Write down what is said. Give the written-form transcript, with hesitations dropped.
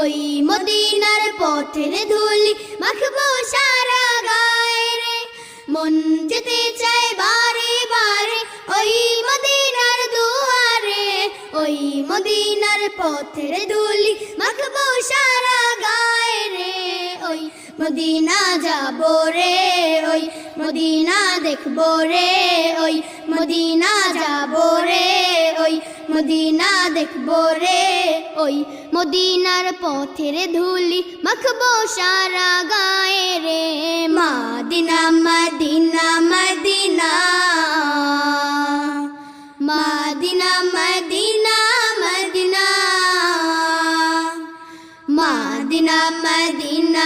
ওই মদিনার পথের ধুলি মাখবো সারা গায়ে রে। মন যেতে চায় বারে বারে ওই মদিনার দুয়ারে, ওই মদিনার পথের ধুলি মাখবো সারা গায়ে রে। ওই মদিনা যাবো রে, ওই মদিনা দেখবো রে, ওই মদিনা যাবো রে, ওই মদিনা দেখবো রে। ওই মদিনার পথের ধুলি মাখবো সারা গায়ে রে। Medina Medina Medina Medina Medina Medina Medina Medina